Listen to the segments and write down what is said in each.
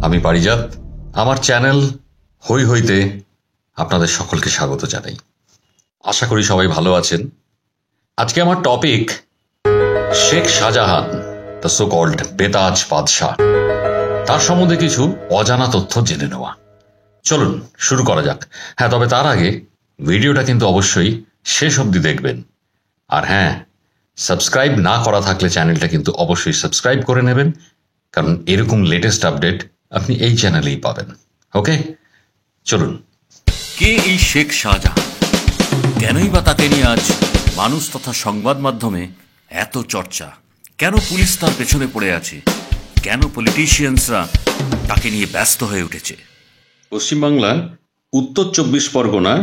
আমি পারিজাত। আমার চ্যানেল হই হইতে আপনাদের সকলকে স্বাগত জানাই। আশা করি সবাই ভালো আছেন। আজকে আমার topic Sheikh Shahjahan, the so called বেতাজ বাদশাহ, তার সম্বন্ধে কিছু অজানা তথ্য জেনে নেওয়া। চলুন শুরু করা যাক। হ্যাঁ, তবে তার আগে ভিডিওটা কিন্তু অবশ্যই শেষ অবধি দেখবেন। আর হ্যাঁ, সাবস্ক্রাইব না করা থাকলে চ্যানেলটা কিন্তু অবশ্যই সাবস্ক্রাইব করে নেবেন, কারণ এরকম লেটেস্ট আপডেট আপনি এই চ্যানেলেই পাবেন। ওকে, চলুন। কে এই শেখ শাহজাহান? কেনই বা তাকে নিয়ে আজ মানুষ তথা সংবাদ মাধ্যমে এত চর্চা? কেন পুলিশ তার পেছনে পড়ে আছে? কেন পলিটিশিয়ানসরা তাকে নিয়ে ব্যস্ত হয়ে উঠেছে? পশ্চিমবাংলার উত্তর 24 পরগনা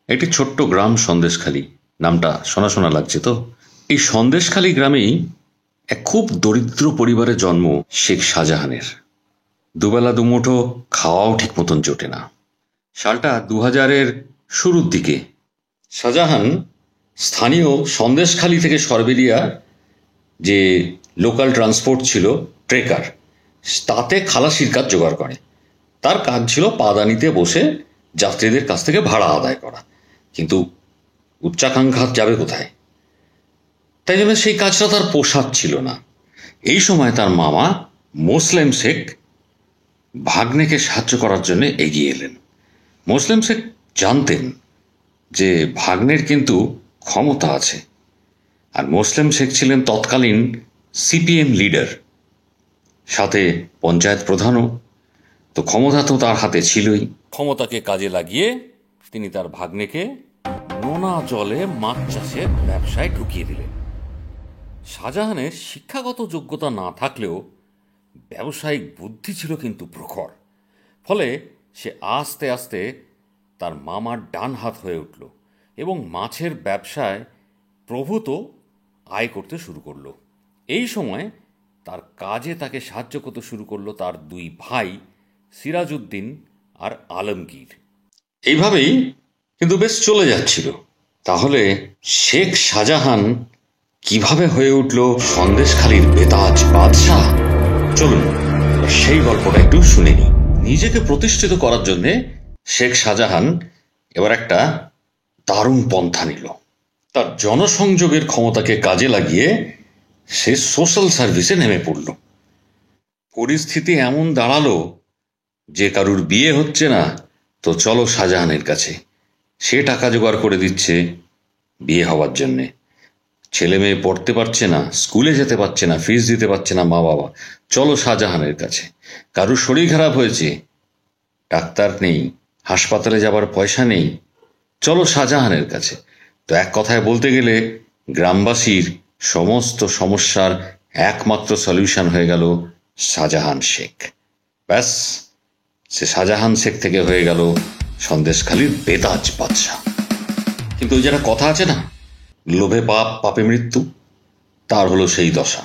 একটি ছোট্ট গ্রাম সন্দেশখালী। নামটা শোনা শোনা লাগছে তো? এই সন্দেশখালী গ্রামেই এক খুব দরিদ্র পরিবারে জন্ম শেখ শাহজাহানের। দুবেলা দুমুঠো খাওয়াও ঠিক মতন জোটে না। সালটা 2000-এর শুরুর দিকে। শাহজাহান স্থানীয় সন্দেশখালী থেকে সরবেরিয়া যে লোকাল ট্রান্সপোর্ট ছিল, ট্রেকার, তাতে খালাসির কাজ জোগাড় করে। তার কাজ ছিল পাদানিতে বসে যাত্রীদের কাছ থেকে ভাড়া আদায় করা, কিন্তু উচ্চাকাঙ্ক্ষা যাবে কোথায়? তাই জন্য সেই কাজটা তার পোষাচ্ছিল না। এই সময় তার মামা মোসলেম শেখ ভাগ্নেকে সাহায্য করার জন্য এগিয়ে এলেন। মোসলেম শেখ জানতেন যে ভাগ্নের কিন্তু ক্ষমতা আছে, আর মোসলেম শেখ ছিলেন তৎকালীন সিপিএম লিডার, সাথে পঞ্চায়েত প্রধানও, তো ক্ষমতা তো তার হাতে ছিলই। ক্ষমতাকে কাজে লাগিয়ে তিনি তার ভাগ্নেকে নোনা জলে মাছ চাষের ব্যবসায় ঢুকিয়ে দিলেন। শাহজাহানের শিক্ষাগত যোগ্যতা না থাকলেও ব্যবসায়িক বুদ্ধি ছিল কিন্তু প্রখর। ফলে সে আস্তে আস্তে তার মামার ডান হাত হয়ে উঠল এবং মাছের ব্যবসায় প্রভূত আয় করতে শুরু করলো। এই সময় তার কাজে তাকে সাহায্য করতে শুরু করলো তার দুই ভাই সিরাজউদ্দিন আর আলমগীর। এইভাবেই কিন্তু বেশ চলে যাচ্ছিল। তাহলে শেখ শাহজাহান কিভাবে হয়ে উঠল সন্দেশখালীর বেতাজ বাদশাহ? চলুন সেই গল্পটা একটু শুনে নিই। নিজেকে প্রতিষ্ঠিত করার জন্য শেখ শাহজাহান এবার একটা দারুণ পন্থা নিল। তার জনসংযোগের ক্ষমতাকে কাজে লাগিয়ে সে সোশ্যাল সার্ভিসে নেমে পড়ল। পরিস্থিতি এমন দাঁড়ালো যে কারুর বিয়ে হচ্ছে না, তো চলো শাহজাহানের কাছে। সে টাকা জোগাড় করে দিচ্ছে বিয়ে হওয়ার জন্যে। ছেলে মেয়ে পড়তে পারছে না, স্কুলে যেতে পারছে না, ফিস দিতে পারছে না মা বাবা, চলো শাহজাহানের কাছে। কারুর শরীর খারাপ হয়েছে, ডাক্তার নেই, হাসপাতালে যাবার পয়সা নেই, চলো শাহজাহানের কাছে। তো এক কথায় বলতে গেলে গ্রামবাসীর সমস্ত সমস্যার একমাত্র সলিউশন হয়ে গেল শাহজাহান শেখ। ব্যাস, সে শাহজাহান শেখ থেকে হয়ে গেল সন্দেশখালীর বেতাজ বাদশাহ। কিন্তু ওই যারা কথা আছে না, লোভে পাপ পাপে মৃত্যু, তার হলো সেই দশা।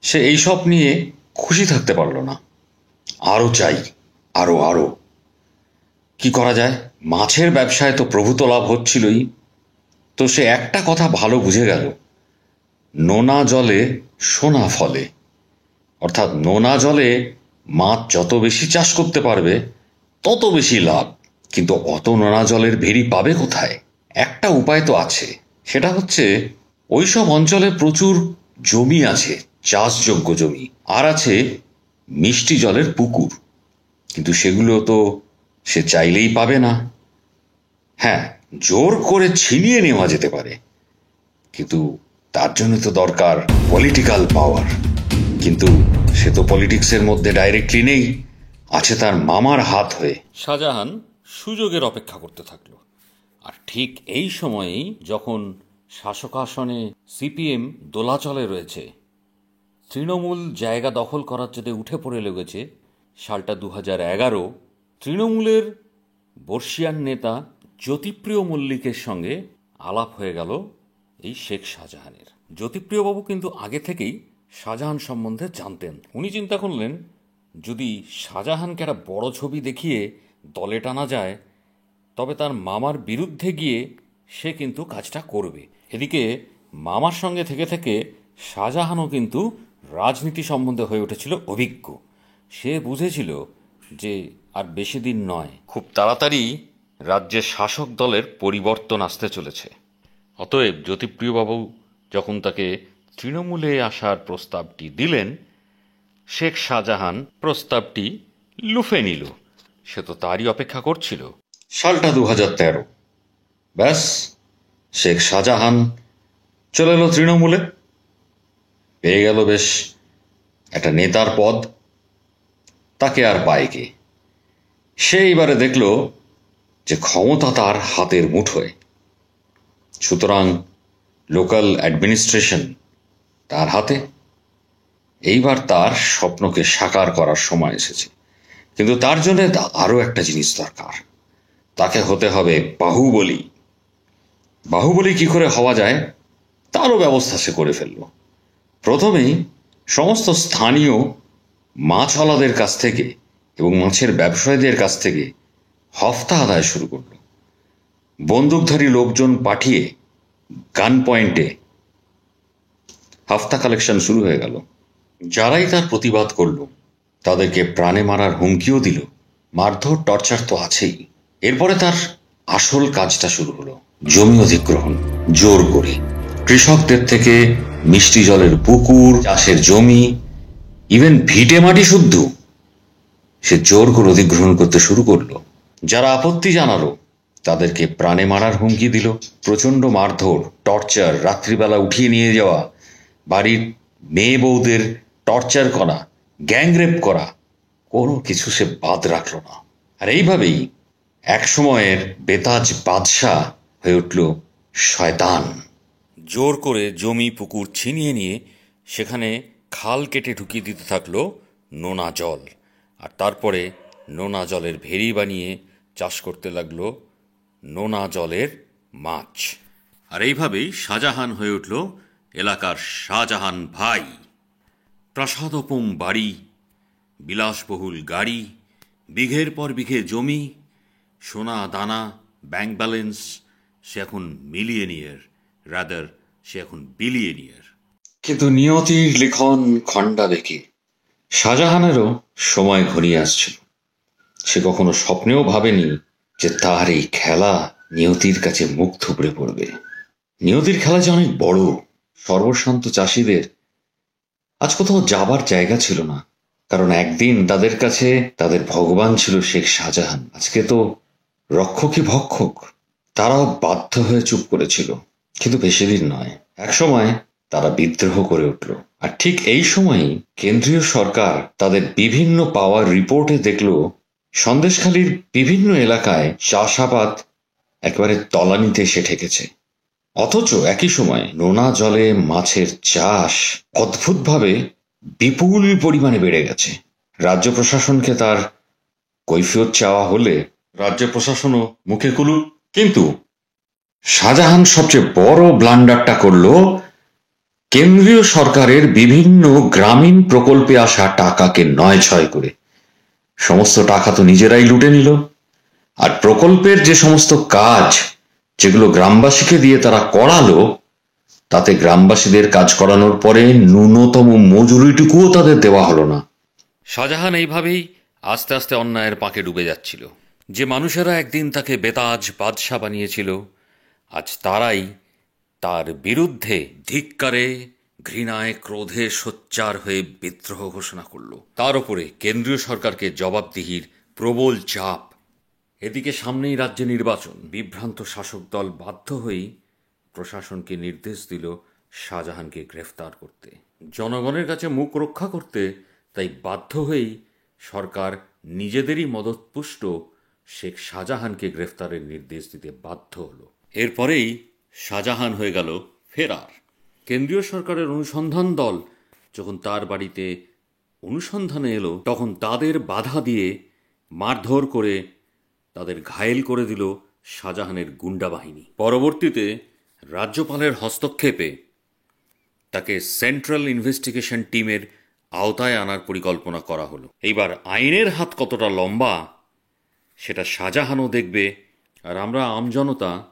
সে এইসব নিয়ে খুশি থাকতে পারল না, আরও চাই, আরও আরও। কি করা যায়? মাছের ব্যবসায় তো প্রভূত লাভ হচ্ছিলই। তো সে একটা কথা ভালো বুঝে গেল, নোনা জলে সোনা ফলে। অর্থাৎ নোনা জলে মাছ যত বেশি চাষ করতে পারবে তত বেশি লাভ। কিন্তু অত নোনা জলের ভেরি পাবে কোথায়? একটা উপায় তো আছে, সেটা হচ্ছে ওইসব অঞ্চলে প্রচুর জমি আছে, চাষযোগ্য জমি, আর আছে মিষ্টি জলের পুকুর। কিন্তু সেগুলো তো সে চাইলেই পাবে না। হ্যাঁ, জোর করে ছিনিয়ে নেওয়া যেতে পারে, কিন্তু তার জন্য তো দরকার পলিটিক্যাল পাওয়ার। কিন্তু সে তো পলিটিক্সের মধ্যে ডাইরেক্টলি নেই, আছে তার মামার হাত হয়ে। শাহজাহান সুযোগের অপেক্ষা করতে থাকলো। আর ঠিক এই সময়েই যখন শাসকাসনে সিপিএম দোলাচলে রয়েছে, তৃণমূল জায়গা দখল করার জন্য উঠে পড়ে লেগেছে, সালটা 2011, তৃণমূলের বর্ষিয়ান নেতা জ্যোতিপ্রিয় মল্লিকের সঙ্গে আলাপ হয়ে গেল এই শেখ শাহজাহানের। জ্যোতিপ্রিয়বাবু কিন্তু আগে থেকেই শাহজাহান সম্বন্ধে জানতেন। উনি চিন্তা করলেন, যদি শাহজাহানকে একটা বড় ছবি দেখিয়ে দলে টানা যায়, তবে তার মামার বিরুদ্ধে গিয়ে সে কিন্তু কাজটা করবে। এদিকে মামার সঙ্গে থেকে থেকে শাহজাহানও কিন্তু রাজনীতি সম্বন্ধে হয়ে উঠেছিল অভিজ্ঞ। সে বুঝেছিল যে আর বেশি দিন নয়, খুব তাড়াতাড়ি রাজ্যের শাসক দলের পরিবর্তন আসতে চলেছে। অতএব জ্যোতিপ্রিয়বাবু যখন তাকে তৃণমূলে আসার প্রস্তাবটি দিলেন, শেখ শাহজাহান প্রস্তাবটি লুফে নিল। সে তো তারই অপেক্ষা করছিল। সালটা 2013। ব্যাস, শেখ শাহজাহান চলে এলো তৃণমূলে, পেয়ে গেল বেশ একটা নেতার পদ। তাকে আর পায় কে? সে এইবারে দেখল যে ক্ষমতা তার হাতের মুঠোয়, সুতরাং লোকাল অ্যাডমিনিস্ট্রেশন তার হাতে। এইবার তার স্বপ্নকে সাকার করার সময় এসেছে। কিন্তু তার জন্য আরও একটা জিনিস দরকার। তাকে হতে হবে বাহুবলী। বাহুবলী কি করে হওয়া যায় তারও ব্যবস্থা সে করে ফেলল। প্রথমেই সমস্ত স্থানীয় মাছওয়ালাদের কাছ থেকে এবং মাছের ব্যবসায়ীদের কাছ থেকে হফতা আদায় শুরু করল। বন্দুকধারী লোকজন পাঠিয়ে গান পয়েন্টে হফতা কালেকশন শুরু হয়ে গেল। যারাই তার প্রতিবাদ করল তাদেরকে প্রাণে মারার হুমকিও দিল। মারধর, টর্চার তো আছেই। এরপরে তার আসল কাজটা শুরু হলো, জমি অধিগ্রহণ জোর করে। কৃষকদের থেকে মিষ্টি জলের পুকুর, চাষের জমি, ইভেন ভিটে মাটি শুদ্ধ সে জোর করে অধিগ্রহণ করতে শুরু করলো। যারা আপত্তি জানালো তাদেরকে প্রাণে মারার হুমকি দিল। প্রচণ্ড মারধর, টর্চার, রাত্রিবেলা উঠিয়ে নিয়ে যাওয়া, বাড়ির মেয়ে বউদের টর্চার করা, গ্যাংরেপ করা, কোনো কিছু সে বাদ রাখল না। আর এইভাবেই এক সময়ের বেতাজ বাদশাহ হয়ে উঠল শয়তান। জোর করে জমি পুকুর ছিনিয়ে নিয়ে সেখানে খাল কেটে ঢুকিয়ে দিতে থাকলো নোনা জল, আর তারপরে নোনা জলের ভেরি বানিয়ে চাষ করতে লাগলো নোনা জলের মাছ। আর এইভাবেই শাহজাহান হয়ে উঠল এলাকার শাহজাহান ভাই। প্রাসাদোপম বাড়ি, বিলাসবহুল গাড়ি, বিঘের পর বিঘে জমি, সোনা দানা, ব্যাংক ব্যালেন্স। সে এখন মিলিয়নিয়ার, রাদার সে এখন বিলিয়নিয়ার। কিন্তু নিয়তির লিখন খণ্ডা বেঁকে শাহজাহানেরও সময় ঘনিয়ে আসছিল। সে কখনো স্বপ্নেও ভাবেনি যে তার এই খেলা নিয়তির কাছে মুখ থুবড়ে পড়বে। নিয়তির খেলা যে অনেক বড়। সর্বশান্ত চাষিদের আজ কোথাও যাবার জায়গা ছিল না, কারণ একদিন তাদের কাছে তাদের ভগবান ছিল শেখ শাহজাহান। আজকে তো রক্ষকই ভক্ষক। তারাও বাধ্য হয়ে চুপ করেছিল। কিন্তু বেশি দিন নয়, এক সময় তারা বিদ্রোহ করে উঠল। আর ঠিক এই সময়ই কেন্দ্রীয় সরকার তাদের বিভিন্ন পাওয়ার রিপোর্টে দেখল সন্দেশখালীর বিভিন্ন এলাকায় চাষাবাদ একেবারে তলানিতে এসে ঠেকেছে। অথচ একই সময় নোনা জলে মাছের চাষ অদ্ভুতভাবে বিপুল পরিমাণে বেড়ে গেছে। রাজ্য প্রশাসনকে তার কৈফিয়ত চাওয়া হলে রাজ্য প্রশাসনও মুখে কুলুপ। কিন্তু শাহজাহান সবচেয়ে বড় ব্লান্ডারটা করল কেন্দ্রীয় সরকারের বিভিন্ন গ্রামীণ প্রকল্পে আসা টাকাকে নয়-ছয় করে। সমস্ত টাকা তো নিজেরাই লুটে নিল। আর প্রকল্পের যে সমস্ত কাজ যেগুলো গ্রামবাসীকে দিয়ে তারা করালো, তাতে গ্রামবাসীদের কাজ করানোর পরে ন্যূনতম মজুরিটুকুও তাদের দেওয়া হলো না। শাহজাহান এইভাবেই আস্তে আস্তে অন্যায়ের পাকে ডুবে যাচ্ছিল। যে মানুষেরা একদিন তাকে বেতাজ বাদশাহ বানিয়েছিল, আজ তারাই তার বিরুদ্ধে ধিক্কারে, ঘৃণায়, ক্রোধে সোচ্চার হয়ে বিদ্রোহ ঘোষণা করল। তার উপরে কেন্দ্রীয় সরকারকে জবাবদিহির প্রবল চাপ। এদিকে সামনেই রাজ্যে নির্বাচন। বিভ্রান্ত শাসক দল বাধ্য হয়েই প্রশাসনকে নির্দেশ দিল শাহজাহানকে গ্রেফতার করতে। জনগণের কাছে মুখ রক্ষা করতে তাই বাধ্য হয়েই সরকার নিজেদেরই মদতপুষ্ট শেখ শাহজাহানকে গ্রেফতারের নির্দেশ দিতে বাধ্য হলো। এরপরেই শাহজাহান হয়ে গেল ফেরার। কেন্দ্রীয় সরকারের অনুসন্ধান দল যখন তার বাড়িতে অনুসন্ধানে এলো, তখন তাদের বাধা দিয়ে মারধর করে তাদের ঘায়েল করে দিল শাহজাহানের গুন্ডা বাহিনী। পরবর্তীতে রাজ্যপালের হস্তক্ষেপে তাকে সেন্ট্রাল ইনভেস্টিগেশন টিমের আওতায় আনার পরিকল্পনা করা হলো। এইবার আইনের হাত কতটা লম্বা সেটা শাহজাহানও দেখবে, আর আমরা আমজনতা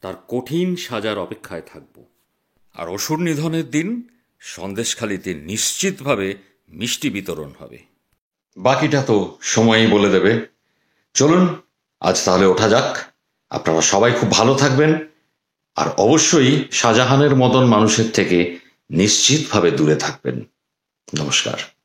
তার কঠিন সাজার অপেক্ষায় থাকব। আর অসুর নিধনের দিন সন্দেশখালীতে নিশ্চিতভাবে মিষ্টি বিতরণ হবে। বাকিটা তো সময়ই বলে দেবে। চলুন আজ তাহলে ওঠা যাক। আপনারা সবাই খুব ভালো থাকবেন, আর অবশ্যই শাহজাহানের মতন মানুষের থেকে নিশ্চিতভাবে দূরে থাকবেন। নমস্কার।